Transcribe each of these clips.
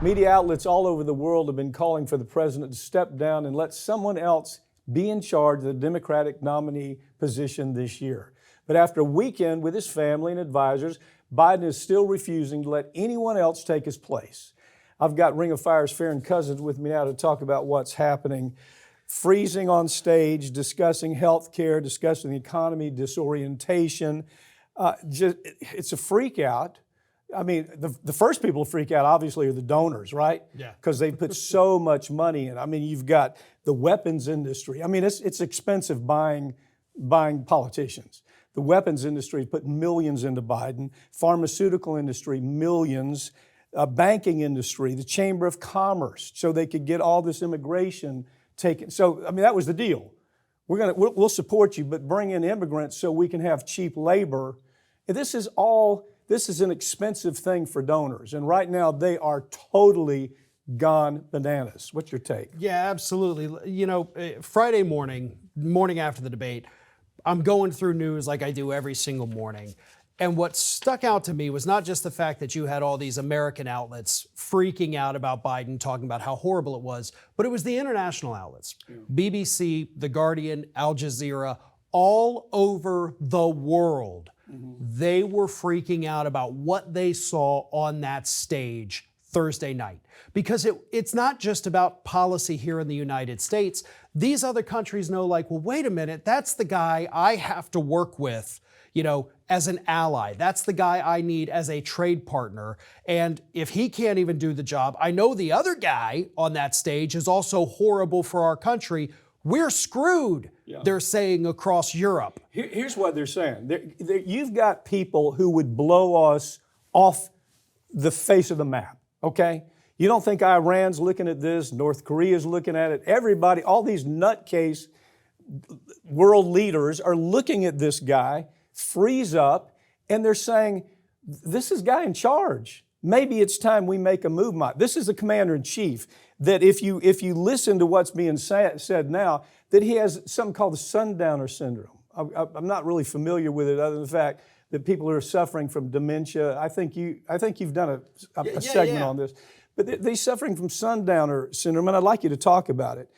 Media outlets all over the world have been calling for the president to step down and let someone else be in charge of the Democratic nominee position this year. But after a weekend with his family and advisors, Biden is still refusing to let anyone else take his place. I've got Ring of Fire's Farron Cousins with me now to talk about what's happening. Freezing on stage, discussing health care, discussing the economy, disorientation. It's a freak out. I mean, the first people to freak out, obviously, are the donors, right? Yeah. Because they put so much money in. I mean, you've got the weapons industry. I mean, it's expensive buying politicians. The weapons industry put millions into Biden. Pharmaceutical industry, millions. Banking industry, the Chamber of Commerce, so they could get all this immigration taken. So, I mean, that was the deal. We'll support you, but bring in immigrants so we can have cheap labor. And this is an expensive thing for donors. And right now they are totally gone bananas. What's your take? Yeah, absolutely. You know, Friday morning after the debate, I'm going through news like I do every single morning. And what stuck out to me was not just the fact that you had all these American outlets freaking out about Biden, talking about how horrible it was, but it was the international outlets. Yeah. BBC, The Guardian, Al Jazeera, all over the world. Mm-hmm. They were freaking out about what they saw on that stage Thursday night. Because it's not just about policy here in the United States. These other countries know, like, well, wait a minute, that's the guy I have to work with, you know, as an ally. That's the guy I need as a trade partner. And if he can't even do the job, I know the other guy on that stage is also horrible for our country. We're screwed, yeah. They're saying across Europe. Here's what they're saying. You've got people who would blow us off the face of the map, okay? You don't think Iran's looking at this, North Korea's looking at it, everybody, all these nutcase world leaders are looking at this guy, freeze up, and they're saying, this is guy in charge. Maybe it's time we make a move. This is the commander-in-chief, that if you listen to what's being said now, that he has something called the sundowner syndrome. I'm not really familiar with it other than the fact that people are suffering from dementia. I think you've done a segment on this. But they're suffering from sundowner syndrome, and I'd like you to talk about it.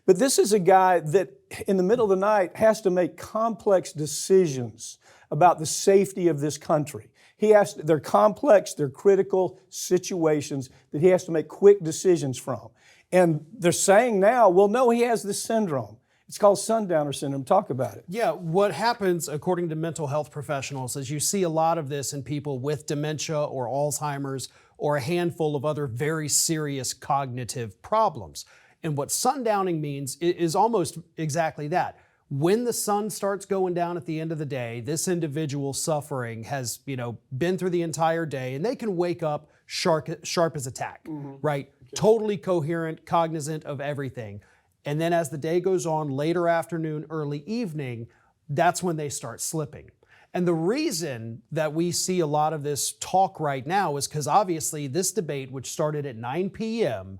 But this is a guy that in the middle of the night has to make complex decisions about the safety of this country. They're complex, they're critical situations that he has to make quick decisions from. And they're saying now, well, no, he has this syndrome. It's called sundowner syndrome. Talk about it. Yeah, what happens, according to mental health professionals, is you see a lot of this in people with dementia or Alzheimer's or a handful of other very serious cognitive problems. And what sundowning means is almost exactly that. When the sun starts going down at the end of the day, this individual suffering has, been through the entire day, and they can wake up sharp as a tack, right? Okay. Totally coherent, cognizant of everything. And then as the day goes on, later afternoon, early evening, that's when they start slipping. And the reason that we see a lot of this talk right now is because obviously this debate, which started at 9 p.m.,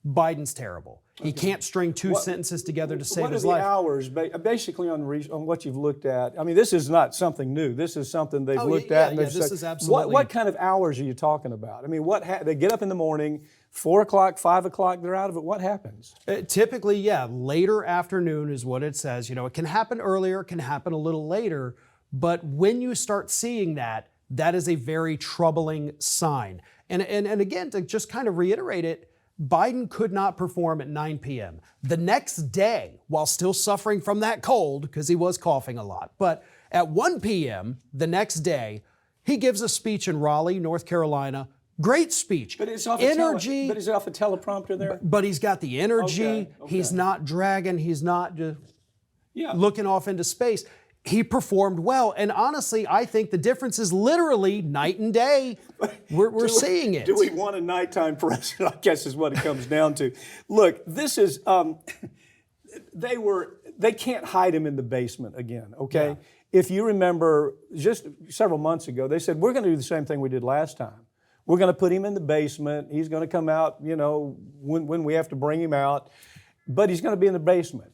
Biden's terrible. He can't string two sentences together to save his life. What are the hours, basically on what you've looked at? I mean, this is not something new. This is something they've looked at. And they've this said, is absolutely. What kind of hours are you talking about? I mean, they get up in the morning, 4 o'clock, 5 o'clock, they're out of it. What happens? Typically, later afternoon is what it says. It can happen earlier, it can happen a little later. But when you start seeing that, that is a very troubling sign. And again, to just kind of reiterate it, Biden could not perform at 9 p.m. The next day, while still suffering from that cold, because he was coughing a lot, but at 1 p.m. the next day, he gives a speech in Raleigh, North Carolina. Great speech. But it's off energy. But is it off a teleprompter there? But he's got the energy. Okay. He's not dragging. He's not just looking off into space. He performed well. And honestly, I think the difference is literally night and day. We're seeing it. Do we want a nighttime president? I guess is what it comes down to. Look, this is, they can't hide him in the basement again, okay? Yeah. If you remember, just several months ago, they said, we're going to do the same thing we did last time. We're going to put him in the basement. He's going to come out, when we have to bring him out. But he's going to be in the basement.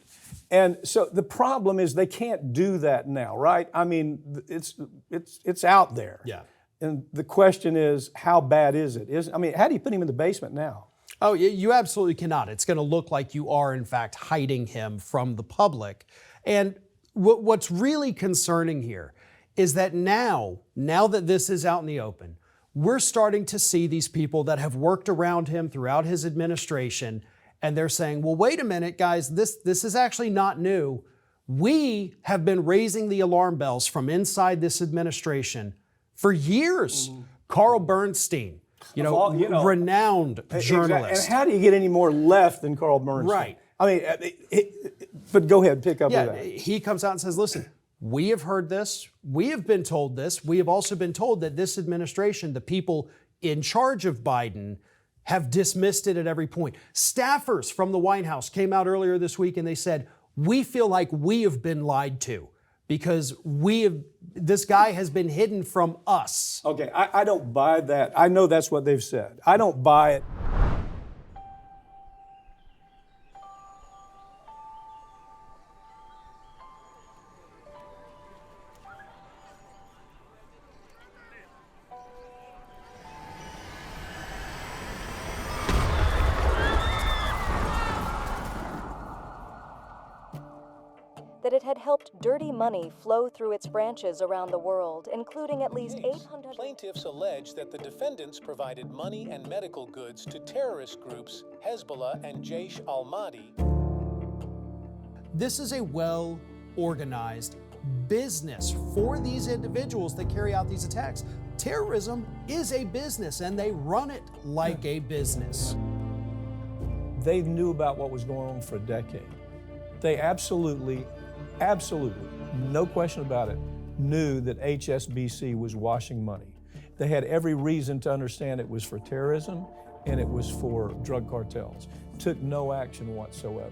And so the problem is they can't do that now, right? I mean, it's out there. Yeah. And the question is, how bad is it? I mean, how do you put him in the basement now? Oh, you absolutely cannot. It's going to look like you are, in fact, hiding him from the public. And what's really concerning here is that now that this is out in the open, we're starting to see these people that have worked around him throughout his administration, and they're saying, well, wait a minute, guys, this is actually not new. We have been raising the alarm bells from inside this administration for years. Carl Bernstein, renowned journalist. And how do you get any more left than Carl Bernstein? Right. I mean, but go ahead, pick up with that. He comes out and says, listen, we have heard this. We have been told this. We have also been told that this administration, the people in charge of Biden, have dismissed it at every point. Staffers from the White House came out earlier this week and they said, we feel like we have been lied to because this guy has been hidden from us. Okay, I don't buy that. I know that's what they've said. I don't buy it. That it had helped dirty money flow through its branches around the world, including at least 800... Plaintiffs allege that the defendants provided money and medical goods to terrorist groups Hezbollah and Jaish al-Mahdi. This is a well-organized business for these individuals that carry out these attacks. Terrorism is a business, and they run it like a business. They knew about what was going on for a decade. They absolutely, no question about it, knew that HSBC was washing money. They had every reason to understand it was for terrorism and it was for drug cartels. Took no action whatsoever.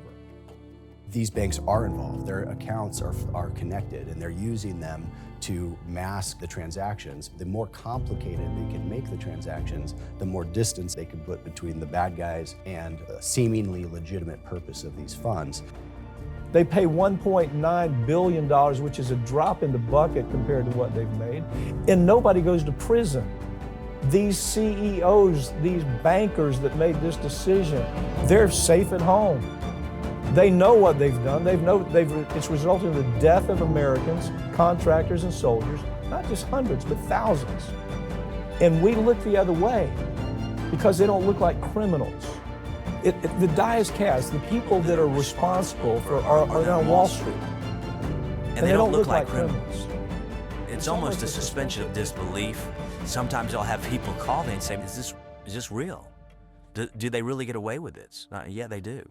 These banks are involved. Their accounts are connected, and they're using them to mask the transactions. The more complicated they can make the transactions, the more distance they can put between the bad guys and the seemingly legitimate purpose of these funds. They pay $1.9 billion, which is a drop in the bucket compared to what they've made, and nobody goes to prison. These CEOs, these bankers that made this decision, they're safe at home. They know what they've done. It's resulted in the death of Americans, contractors and soldiers, not just hundreds, but thousands. And we look the other way because they don't look like criminals. The die is cast. The people that are responsible are on Wall Street. And they don't look like criminals. It's almost a suspension of disbelief. Sometimes I'll have people call me and say, is this real? Do they really get away with this? Yeah, they do.